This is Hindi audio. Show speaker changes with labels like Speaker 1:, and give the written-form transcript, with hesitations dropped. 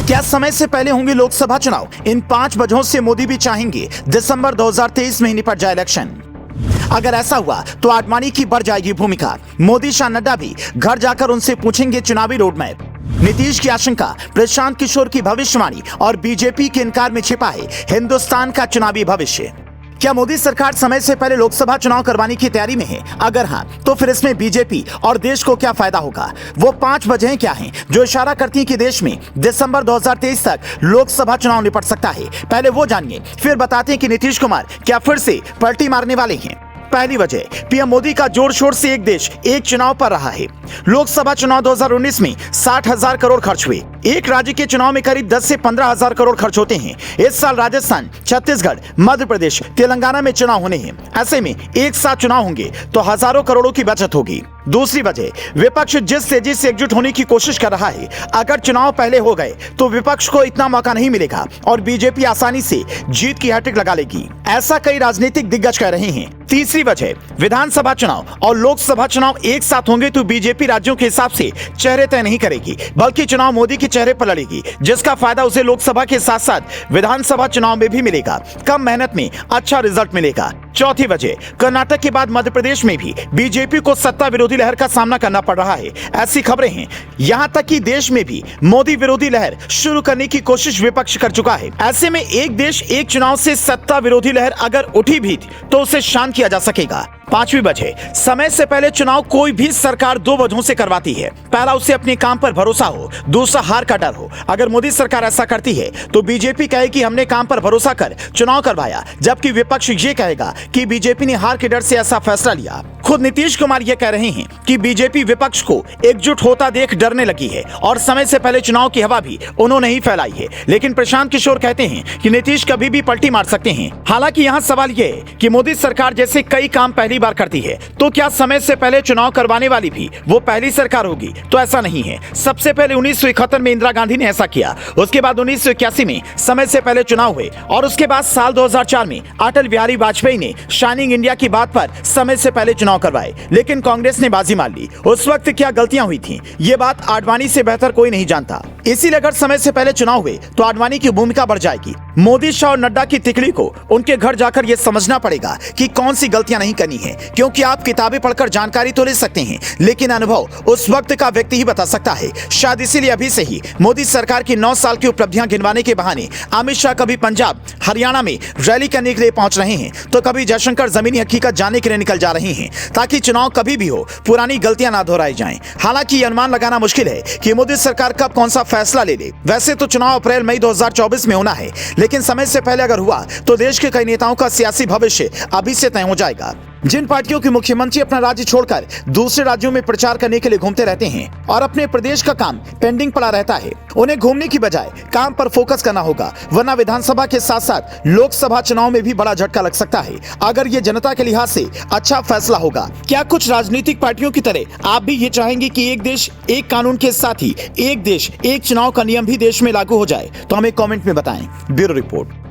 Speaker 1: क्या समय से पहले होंगे लोकसभा चुनाव? इन 5 वजहों से मोदी भी चाहेंगे दिसंबर 2023 में ही निपट जाए इलेक्शन। अगर ऐसा हुआ तो आडवाणी की बढ़ जाएगी भूमिका। मोदी शाह नड्डा भी घर जाकर उनसे पूछेंगे चुनावी रोडमैप। नीतीश की आशंका, प्रशांत किशोर की भविष्यवाणी और बीजेपी के इनकार में छिपा है हिंदुस्तान का चुनावी भविष्य। क्या मोदी सरकार समय से पहले लोकसभा चुनाव करवाने की तैयारी में है? अगर हाँ, तो फिर इसमें बीजेपी और देश को क्या फायदा होगा? वो 5 वजहें क्या हैं जो इशारा करती हैं कि देश में दिसंबर 2023 तक लोकसभा चुनाव निपट सकता है? पहले वो जानिए, फिर बताते हैं कि नीतीश कुमार क्या फिर से पलटी मारने वाले हैं। पहली वजह, पीएम मोदी का जोर शोर से एक देश एक चुनाव पर रहा है। लोकसभा चुनाव 2019 में 60,000 करोड़ खर्च हुए। एक राज्य के चुनाव में करीब 10 से 15,000 करोड़ खर्च होते हैं। इस साल राजस्थान, छत्तीसगढ़, मध्य प्रदेश, तेलंगाना में चुनाव होने हैं। ऐसे में एक साथ चुनाव होंगे तो हजारों करोड़ों की बचत होगी। दूसरी वजह, विपक्ष जिस तेजी से एकजुट होने की कोशिश कर रहा है, अगर चुनाव पहले हो गए तो विपक्ष को इतना मौका नहीं मिलेगा और बीजेपी आसानी से जीत की हैट्रिक लगा लेगी। ऐसा कई राजनीतिक दिग्गज कह रहे हैं। तीसरी वजह, विधानसभा चुनाव और लोकसभा चुनाव एक साथ होंगे तो बीजेपी राज्यों के हिसाब से चेहरे तय नहीं करेगी, बल्कि चुनाव मोदी के चेहरे पर लड़ेगी, जिसका फायदा उसे लोकसभा के साथ साथ विधानसभा चुनाव में भी मिलेगा। कम मेहनत में अच्छा रिजल्ट मिलेगा। चौथी वजह, कर्नाटक के बाद मध्य प्रदेश में भी बीजेपी को सत्ता विरोधी लहर का सामना करना पड़ रहा है। ऐसी खबरें हैं यहां तक कि देश में भी मोदी विरोधी लहर शुरू करने की कोशिश विपक्ष कर चुका है। ऐसे में एक देश एक चुनाव से सत्ता विरोधी लहर अगर उठी भी तो उसे शांत किया जा सकेगा। पांचवी वजह, समय से पहले चुनाव कोई भी सरकार 2 वजहों से करवाती है। पहला, उसे अपने काम पर भरोसा हो। दूसरा, हार का डर हो। अगर मोदी सरकार ऐसा करती है तो बीजेपी कहे कि हमने काम पर भरोसा कर चुनाव करवाया, जबकि विपक्ष ये कहेगा कि बीजेपी ने हार के डर से ऐसा फैसला लिया। खुद नीतीश कुमार ये कह रहे हैं कि बीजेपी विपक्ष को एकजुट होता देख डरने लगी है और समय से पहले चुनाव की हवा भी उन्होंने ही फैलाई है। लेकिन प्रशांत किशोर कहते हैं कि नीतीश कभी भी पलटी मार सकते हैं। हालांकि यहाँ सवाल ये है कि मोदी सरकार जैसे कई काम पहली बार करती है, तो क्या समय से पहले चुनाव करवाने वाली भी वो पहली सरकार होगी? तो ऐसा नहीं है। सबसे पहले 1971 में इंदिरा गांधी ने ऐसा किया, उसके बाद 1981 में समय से पहले चुनाव हुए और उसके बाद साल 2004 में अटल बिहारी वाजपेयी ने शाइनिंग इंडिया की बात पर समय से पहले चुनाव करवाए, लेकिन कांग्रेस ने बाजी मार ली। उस वक्त क्या गलतियां हुई थी, ये बात आडवाणी से बेहतर कोई नहीं जानता। इसीलिए अगर समय से पहले चुनाव हुए तो आडवाणी की भूमिका बढ़ जाएगी। मोदी, शाह और नड्डा की तिकड़ी को उनके घर जाकर यह समझना पड़ेगा कि कौन सी गलतियां नहीं करनी है, क्योंकि आप किताबें पढ़कर जानकारी तो ले सकते हैं, लेकिन अनुभव उस वक्त का व्यक्ति ही बता सकता है। शायद इसीलिए अभी से ही मोदी सरकार की 9 साल की उपलब्धियां गिनवाने के बहाने अमित शाह कभी पंजाब, हरियाणा में रैली करने के लिए पहुंच रहे हैं, तो कभी जयशंकर जमीनी हकीकत जानने के लिए निकल जा रहे हैं, ताकि चुनाव कभी भी हो पुरानी गलतियां ना दोहराई जाएं। हालांकि अनुमान लगाना मुश्किल है कि मोदी सरकार कब कौन सा फैसला ले ले। वैसे तो चुनाव अप्रैल मई 2024 में होना है, लेकिन समय से पहले अगर हुआ तो देश के कई नेताओं का सियासी भविष्य अभी से तय हो जाएगा। जिन पार्टियों के मुख्यमंत्री अपना राज्य छोड़कर दूसरे राज्यों में प्रचार करने के लिए घूमते रहते हैं और अपने प्रदेश का काम पेंडिंग पड़ा रहता है, उन्हें घूमने की बजाय काम पर फोकस करना होगा, वरना विधानसभा के साथ साथ लोकसभा चुनाव में भी बड़ा झटका लग सकता है अगर ये जनता के लिहाज से अच्छा फैसला होगा। क्या कुछ राजनीतिक पार्टियों की तरह आप भी ये चाहेंगे कि एक देश एक कानून के साथ ही एक देश एक चुनाव का नियम भी देश में लागू हो जाए? तो हमें कॉमेंट में बताएं। Bureau report.